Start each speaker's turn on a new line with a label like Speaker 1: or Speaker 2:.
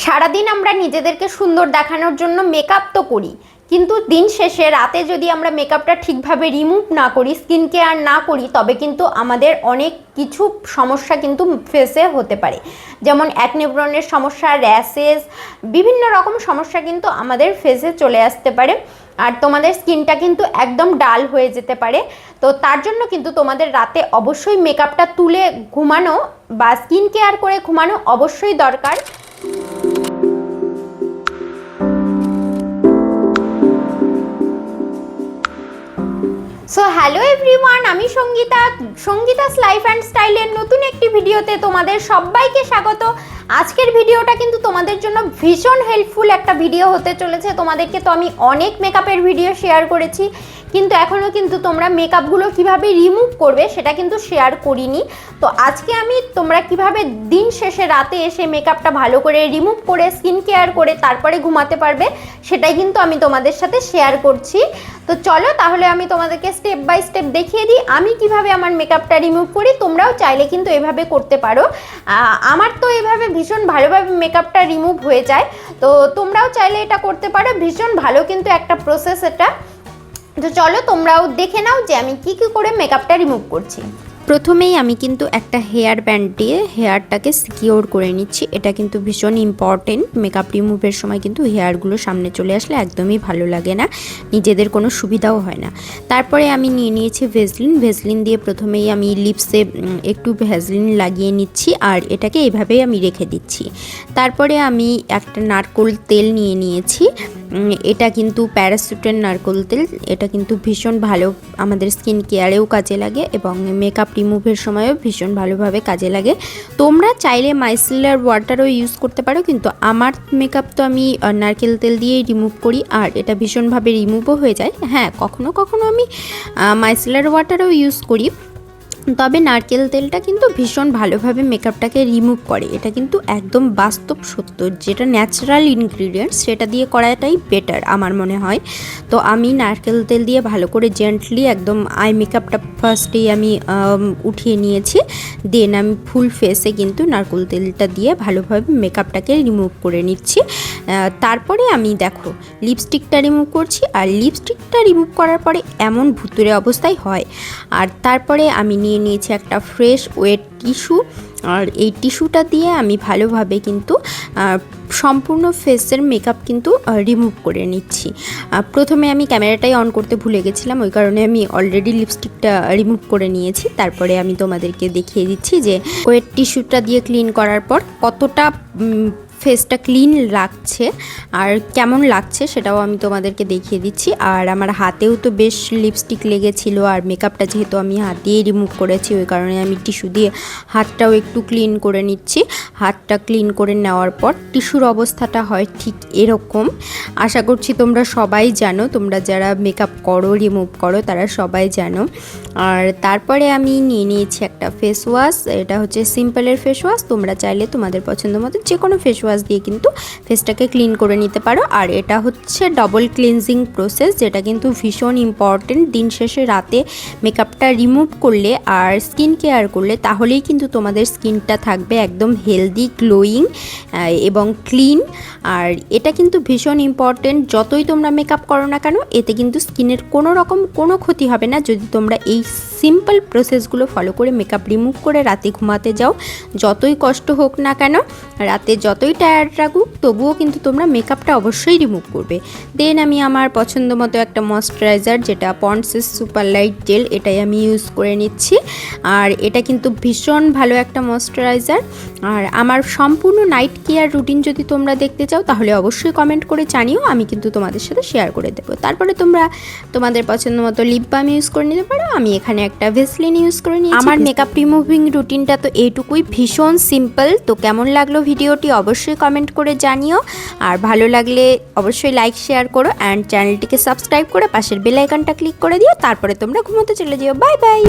Speaker 1: সারাদিন আমরা নিজেদেরকে সুন্দর দেখানোর জন্য মেকআপ তো করি, কিন্তু দিন শেষে রাতে যদি আমরা মেকআপটা ঠিকভাবে রিমুভ না করি, স্কিন কেয়ার না করি, তবে কিন্তু আমাদের অনেক কিছু সমস্যা কিন্তু ফেসে হতে পারে। যেমন অ্যাকনে ব্রণের সমস্যা, র্যাশেস, বিভিন্ন রকম সমস্যা কিন্তু আমাদের ফেসে চলে আসতে পারে। আর তোমাদের স্কিনটা কিন্তু একদম ডাল হয়ে যেতে পারে। তো তার জন্য কিন্তু তোমাদের রাতে অবশ্যই মেকআপটা তুলে ঘুমানো বা স্কিন কেয়ার করে ঘুমানো অবশ্যই দরকার। সো হ্যালো এভরিওয়ান, আমি সঙ্গীতাস লাইফ অ্যান্ড স্টাইলের নতুন একটি ভিডিওতে তোমাদের সবাইকে স্বাগত। আজকের ভিডিওটা কিন্তু তোমাদের জন্য ভীষণ হেল্পফুল একটা ভিডিও হতে চলেছে। তোমাদেরকে তো আমি অনেক মেকআপের ভিডিও শেয়ার করেছি, কিন্তু এখনও কিন্তু তোমরা মেকআপগুলো কিভাবে রিমুভ করবে সেটা কিন্তু শেয়ার করিনি। তো আজকে আমি তোমরা কিভাবে দিন শেষে রাতে এসে মেকআপটা ভালো করে রিমুভ করে স্কিন কেয়ার করে তারপরে ঘুমাতে পারবে, সেটাই কিন্তু আমি তোমাদের সাথে শেয়ার করছি। তো চলো তাহলে আমি তোমাদেরকে স্টেপ বাই স্টেপ দেখিয়ে দিই আমি কিভাবে আমার মেকআপটা রিমুভ করি। তোমরাও চাইলে কিন্তু এভাবে করতে পারো। আমার তো এভাবে ভীষণ ভালোভাবে মেকআপটা রিমুভ হয়ে যায়, তো তোমরাও চাইলে এটা করতে পারো। ভীষণ ভালো কিন্তু একটা প্রসেস এটা। তো চলো তোমরাও দেখে নাও যে আমি কি করে মেকআপটা রিমুভ করছি। প্রথমেই আমি কিন্তু একটা হেয়ার ব্যান্ড দিয়ে হেয়ারটাকে সিকিওর করে নিচ্ছি। এটা কিন্তু ভীষণ ইম্পর্টেন্ট। মেকআপ রিমুভের সময় কিন্তু হেয়ারগুলো সামনে চলে আসলে একদমই ভালো লাগে না, নিজেদের কোনো সুবিধাও হয় না। তারপরে আমি নিয়ে নিয়েছি ভেসলিন দিয়ে প্রথমেই আমি লিপসে একটু ভেসলিন লাগিয়ে নিচ্ছি, আর এটাকে এইভাবেই আমি রেখে দিচ্ছি। তারপরে আমি একটা নারকোল তেল নিয়ে নিয়েছি। এটা কিন্তু প্যারাসুটের নারকোল তেল। এটা কিন্তু ভীষণ ভালো, আমাদের স্কিন কেয়ারেও কাজে লাগে এবং মেকআপ রিমুভের সময়ও ভীষণ ভালোভাবে কাজে লাগে। তোমরা চাইলে মাইসেলার ওয়াটারও ইউজ করতে পারো, কিন্তু আমার মেকআপ তো আমি নারকেল তেল দিয়েই রিমুভ করি, আর এটা ভীষণভাবে রিমুভও হয়ে যায়। হ্যাঁ, কখনো কখনো আমি মাইসেলার ওয়াটারও ইউজ করি, তবে নারকেল তেলটা কিন্তু ভীষণ ভালোভাবে মেকআপটাকে রিমুভ করে। এটা কিন্তু একদম বাস্তব সত্য, যেটা ন্যাচারাল ইনগ্রিডিয়েন্টস সেটা দিয়ে করাটাই বেটার আমার মনে হয়। তো আমি নারকেল তেল দিয়ে ভালো করে জেন্টলি একদম আই মেকআপটা ফার্স্টেই আমি উঠিয়ে নিয়েছি। দেন আমি ফুল ফেসে কিন্তু নারকেল তেলটা দিয়ে ভালোভাবে মেকআপটাকে রিমুভ করে নিচ্ছি। তারপরে আমি দেখো লিপস্টিকটা রিমুভ করছি, আর লিপস্টিকটা রিমুভ করার পরে এমন ভুতুরে অবস্থায় হয়। আর তারপরে আমি নিয়ে নিয়েছি একটা ফ্রেশ ওয়েট টিস্যু, আর এই টিস্যুটা দিয়ে আমি ভালোভাবে কিন্তু সম্পূর্ণ ফেসের মেকআপ কিন্তু রিমুভ করে নিচ্ছি। প্রথমে আমি ক্যামেরাটাই অন করতে ভুলে গেছিলাম, ওই কারণে আমি অলরেডি লিপস্টিকটা রিমুভ করে নিয়েছি। তারপরে আমি তোমাদেরকে দেখিয়ে দিচ্ছি যে ওয়েট টিস্যুটা দিয়ে ক্লিন করার পর কতটা ফেসটা ক্লিন লাগছে আর কেমন লাগছে সেটাও আমি তোমাদেরকে দেখিয়ে দিচ্ছি। আর আমার হাতেও তো বেশ লিপস্টিক লেগেছিল, আর মেকআপটা যেহেতু আমি হাত দিয়ে রিমুভ করেছি ওই কারণে আমি টিস্যু দিয়ে হাতটাও একটু ক্লিন করে নিচ্ছি। হাতটা ক্লিন করে নেওয়ার পর টিস্যুর অবস্থাটা হয় ঠিক এরকম। আশা করছি তোমরা সবাই জানো, তোমরা যারা মেকআপ করো রিমুভ করো তারা সবাই জানো। আর তারপরে আমি নিয়ে নিয়েছি একটা ফেস ওয়াশ। এটা হচ্ছে সিম্পলের ফেস ওয়াশ। তোমরা চাইলে তোমাদের পছন্দ মতো যে কোনো ফেস ওয়াশ দিয়ে কিন্তু ফেসটাকে ক্লিন করে নিতে পারো। আর এটা হচ্ছে ডবল ক্লিনজিং প্রসেস, যেটা কিন্তু ভীষণ ইম্পর্টেন্ট। দিন শেষে রাতে মেকআপটা রিমুভ করলে আর স্কিন কেয়ার করলে তাহলেই কিন্তু তোমাদের স্কিনটা থাকবে একদম হেলদি, গ্লোয়িং এবং ক্লিন। আর এটা কিন্তু ভীষণ ইম্পর্টেন্ট। যতই তোমরা মেকআপ করো না কেন, এতে কিন্তু স্কিনের কোনো রকম কোনো ক্ষতি হবে না যদি তোমরা এই সিম্পল প্রসেসগুলো ফলো করে মেকআপ রিমুভ করে রাতে ঘুমাতে যাও। যতই কষ্ট হোক না কেন, রাতে যতই টায়ার্ড রাখুক, তবুও কিন্তু তোমরা মেকআপটা অবশ্যই রিমুভ করবে। দেন আমি আমার পছন্দ মতো একটা ময়শ্চারাইজার, যেটা পন্ডসের সুপার লাইট জেল, এটাই আমি ইউজ করে নিচ্ছি। আর এটা কিন্তু ভীষণ ভালো একটা ময়শ্চারাইজার। আর আমার সম্পূর্ণ নাইট কেয়ার রুটিন যদি তোমরা দেখতে চাও তাহলে অবশ্যই কমেন্ট করে জানিও, আমি কিন্তু তোমাদের সাথে শেয়ার করে দেবো। তারপরে তোমরা তোমাদের পছন্দ মতো লিপ বাম ইউজ করে নিতে পারো। আমি এখানে একটা ভেসলিন ইউজ করে নিয়েছি। আমার মেকআপ রিমুভিং রুটিনটা তো এইটুকুই, ভীষণ সিম্পল। তো কেমন লাগলো ভিডিওটি অবশ্যই কমেন্ট করে জানিও, আর ভালো লাগলে অবশ্যই লাইক শেয়ার করো, অ্যান্ড চ্যানেলটিকে সাবস্ক্রাইব করে পাশের বেল আইকনটা ক্লিক করে দিও। তারপরে তোমরা ঘুমোতে চলে যেও। Bye bye.